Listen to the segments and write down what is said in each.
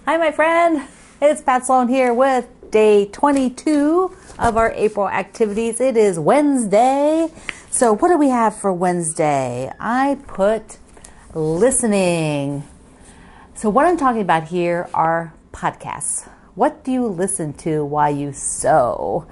Hi, my friend. It's Pat Sloan here with day 22 of our April activities. It is Wednesday. So what do we have for Wednesday? I put listening. So what I'm talking about here are podcasts. What do you listen to while you sew?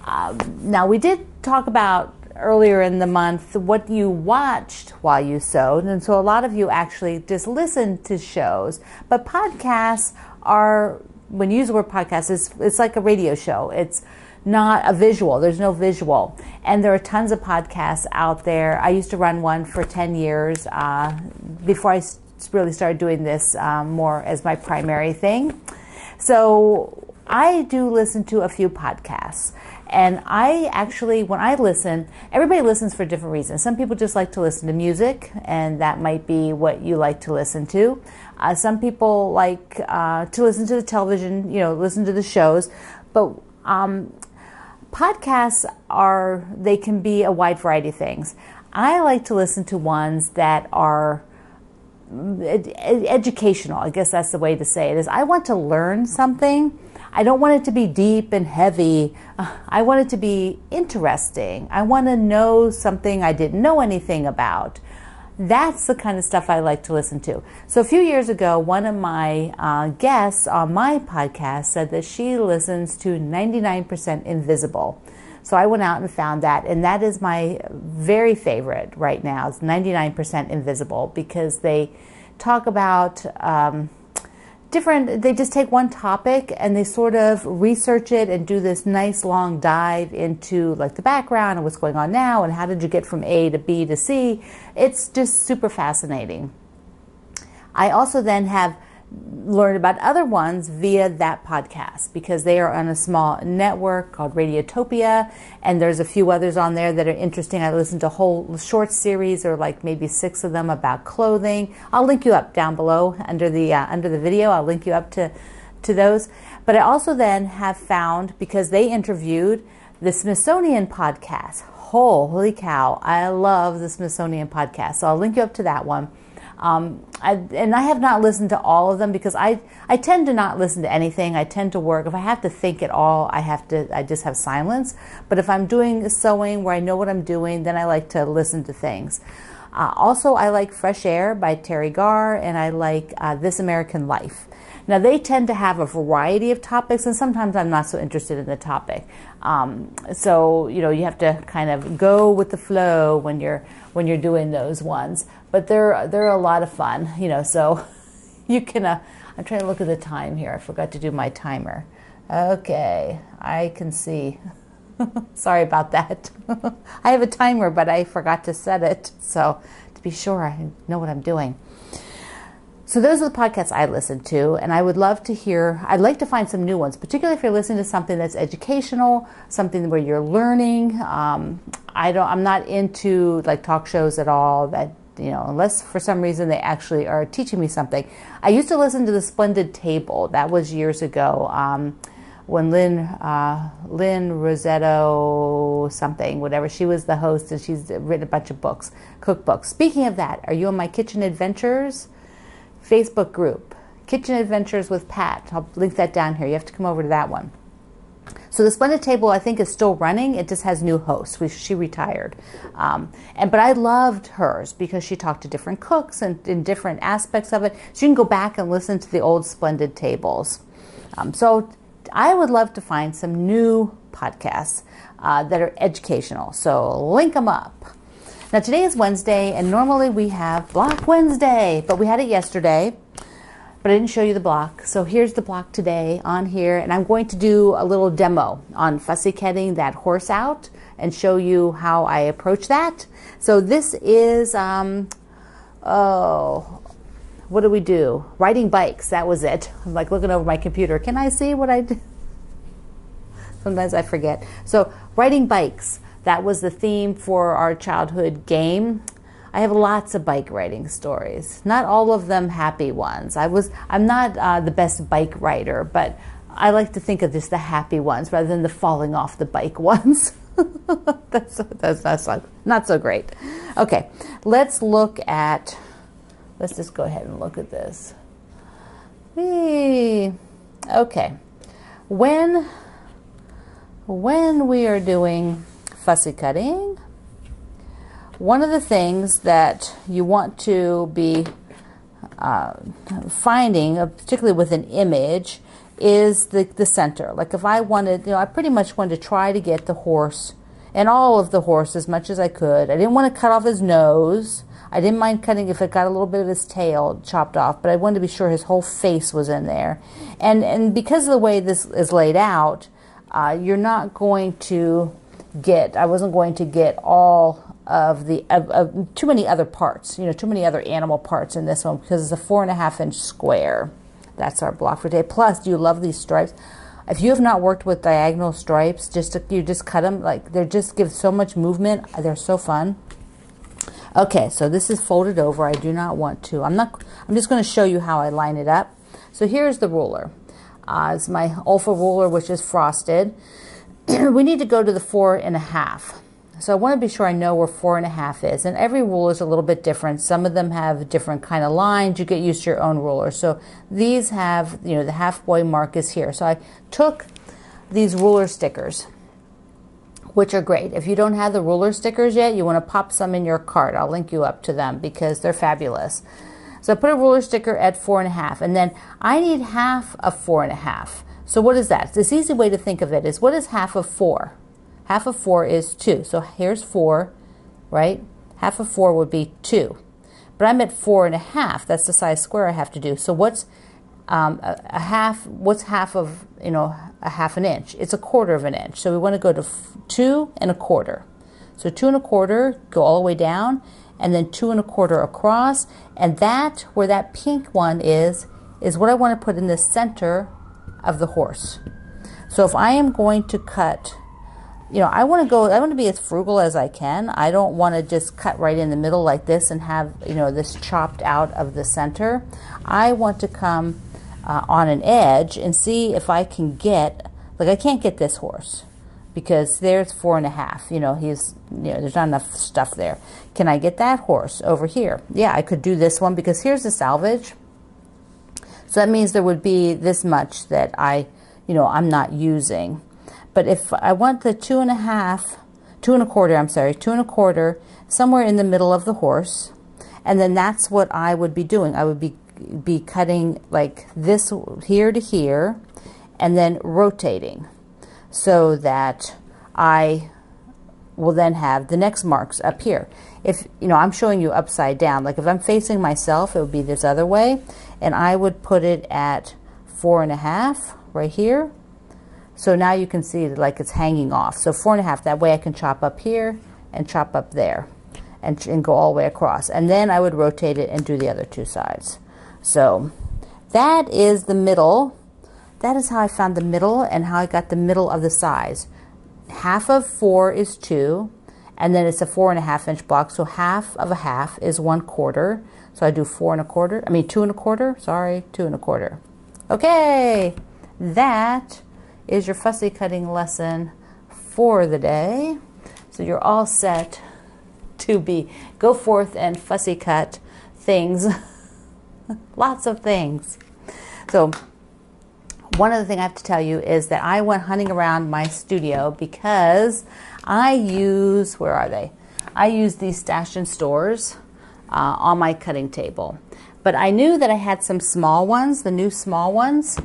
Now, we did talk about earlier in the month what you watched while you sewed, and so a lot of you actually just listen to shows. But podcasts are, when you use the word podcast, it's like a radio show. It's not a visual. There's no visual. And there are tons of podcasts out there. I used to run one for 10 years before I really started doing this more as my primary thing. So I do listen to a few podcasts. And I actually, when I listen, everybody listens for different reasons. Some people just like to listen to music, and that might be what you like to listen to. Some people like to listen to the television, listen to the shows. But podcasts they can be a wide variety of things. I like to listen to ones that are educational. I guess that's the way to say it, is I want to learn something. I don't want it to be deep and heavy. I want it to be interesting. I want to know something I didn't know anything about. That's the kind of stuff I like to listen to. So a few years ago, one of my guests on my podcast said that she listens to 99% Invisible. So I went out and found that, and that is my very favorite right now. It's 99% Invisible, because they talk about they just take one topic and they sort of research it and do this nice long dive into like the background and what's going on now and how did you get from A to B to C. It's just super fascinating. I also then have learned about other ones via that podcast, because they are on a small network called Radiotopia, and there's a few others on there that are interesting. I listened to a whole short series, or like maybe 6 of them, about clothing. I'll link you up down below under the video. I'll link you up to those. But I also then have found, because they interviewed the Smithsonian podcast. Holy cow, I love the Smithsonian podcast. So I'll link you up to that one. I have not listened to all of them, because I tend to not listen to anything. I tend to work. If I have to think at all, I just have silence. But if I'm doing sewing where I know what I'm doing, then I like to listen to things. Also, I like Fresh Air by Terry Garr, and I like This American Life. Now, they tend to have a variety of topics, and sometimes I'm not so interested in the topic. So, you have to kind of go with the flow when you're doing those ones. But they're a lot of fun, so you can, I'm trying to look at the time here. I forgot to do my timer. Okay, I can see. Sorry about that. I have a timer, but I forgot to set it. So to be sure I know what I'm doing. So those are the podcasts I listen to, and I would love to I'd like to find some new ones, particularly if you're listening to something that's educational, something where you're learning. I'm not into like talk shows at all, that, unless for some reason they actually are teaching me something. I used to listen to The Splendid Table. That was years ago, when Lynn Rossetto something, whatever, she was the host, and she's written a bunch of books, cookbooks. Speaking of that, are you on my Kitchen Adventures Facebook group? Kitchen Adventures with Pat. I'll link that down here. You have to come over to that one. So The Splendid Table, I think, is still running. It just has new hosts. She retired. But I loved hers, because she talked to different cooks and in different aspects of it. So you can go back and listen to the old Splendid Tables. So I would love to find some new podcasts that are educational. So link them up. Now, today is Wednesday, and normally we have Block Wednesday, but we had it yesterday, but I didn't show you the block. So here's the block today on here, and I'm going to do a little demo on fussy cutting that horse out and show you how I approach that. So this is, what do we do? Riding bikes, that was it. I'm like looking over my computer. Can I see what I did? Sometimes I forget. So riding bikes. That was the theme for our childhood game. I have lots of bike riding stories. Not all of them happy ones. I'm not the best bike rider, but I like to think of just the happy ones rather than the falling off the bike ones. that's not so great. Okay, let's just go ahead and look at this. Okay. When we are doing fussy cutting, one of the things that you want to be finding, particularly with an image, is the center. Like if I wanted, I pretty much wanted to try to get the horse and all of the horse as much as I could. I didn't want to cut off his nose. I didn't mind cutting if it got a little bit of his tail chopped off, but I wanted to be sure his whole face was in there. And because of the way this is laid out, you're not going to get, I wasn't going to get all of the too many other parts, too many other animal parts in this one, because it's a 4.5-inch square. That's our block for today. Plus, do you love these stripes? If you have not worked with diagonal stripes, you just cut them, like they just give so much movement. They're so fun. Okay, so this is folded over. I do not want to. I'm just going to show you how I line it up. So here's the ruler. It's my Alpha ruler, which is frosted. We need to go to the 4.5. So I want to be sure I know where 4.5 is. And every ruler is a little bit different. Some of them have different kind of lines. You get used to your own ruler. So these have, the halfway mark is here. So I took these ruler stickers, which are great. If you don't have the ruler stickers yet, you want to pop some in your cart. I'll link you up to them because they're fabulous. So I put a ruler sticker at 4.5, and then I need half of 4.5. So what is that? This easy way to think of it is, what is half of 4? Half of 4 is 2. So here's 4, right? Half of 4 would be 2. But I'm at 4.5. That's the size square I have to do. So what's a half? What's half of a 1/2 inch? It's 1/4 of an inch. So we want to go to 2 1/4. So 2 1/4, go all the way down, and then 2 1/4 across. And that, where that pink one is what I want to put in the center of the horse. So if I am going to cut, I want to be as frugal as I can. I don't want to just cut right in the middle like this and have, this chopped out of the center. I want to come on an edge and see if I can get, like I can't get this horse because there's 4.5. He's, there's not enough stuff there. Can I get that horse over here? Yeah, I could do this one because here's the salvage. So that means there would be this much that I'm not using. But if I want the 2 1/4, somewhere in the middle of the horse, and then that's what I would be doing. I would be cutting like this here to here, and then rotating, so that I will then have the next marks up here. If I'm showing you upside down, like if I'm facing myself, it would be this other way, and I would put it at 4.5 right here. So now you can see like it's hanging off. So 4.5, that way I can chop up here and chop up there and go all the way across. And then I would rotate it and do the other 2 sides. So that is the middle. That is how I found the middle and how I got the middle of the size. Half of 4 is 2, and then it's a 4.5-inch block. So half of a half is 1/4. So I do 2 1/4. Sorry, 2 1/4. Okay, that is your fussy cutting lesson for the day. So you're all set to go forth and fussy cut things. Lots of things. So one other thing I have to tell you is that I went hunting around my studio because I use, where are they? I use these Stash in Stores on my cutting table. But I knew that I had some small ones, the new small ones,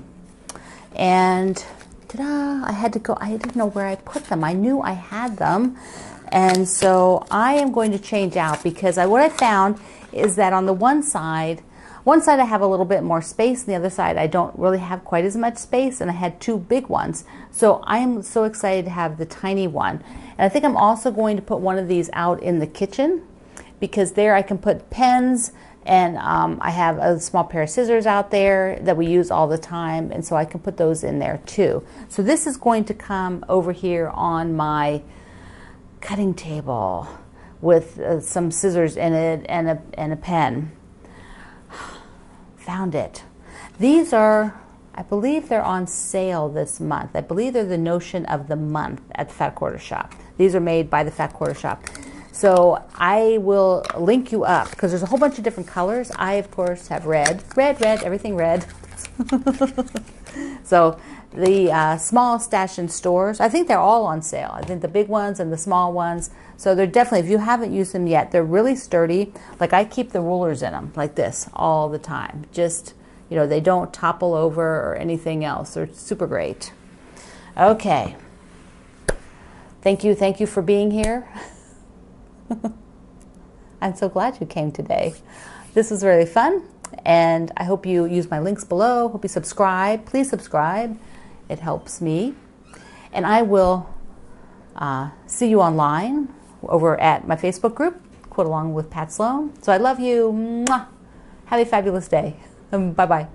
and ta-da, I didn't know where I put them. I knew I had them. And so I am going to change out because what I found is that on the one side I have a little bit more space, and the other side I don't really have quite as much space, and I had 2 big ones. So I am so excited to have the tiny one. And I think I'm also going to put one of these out in the kitchen because there I can put pens, and I have a small pair of scissors out there that we use all the time, and so I can put those in there too. So this is going to come over here on my cutting table with some scissors in it and a pen. Found it. These are, I believe they're on sale this month. I believe they're the notion of the month at the Fat Quarter Shop. These are made by the Fat Quarter Shop. So I will link you up because there's a whole bunch of different colors. I, of course, have red, everything red. So the small stash in stores, I think they're all on sale. I think the big ones and the small ones. So they're definitely, if you haven't used them yet, they're really sturdy. Like I keep the rulers in them like this all the time. Just, you know, they don't topple over or anything else. They're super great. Okay. Thank you for being here. I'm so glad you came today. This was really fun, and I hope you use my links below. Hope you subscribe. Please subscribe. It helps me. And I will see you online over at my Facebook group, Quote Along with Pat Sloan. So I love you. Mwah. Have a fabulous day. Bye-bye.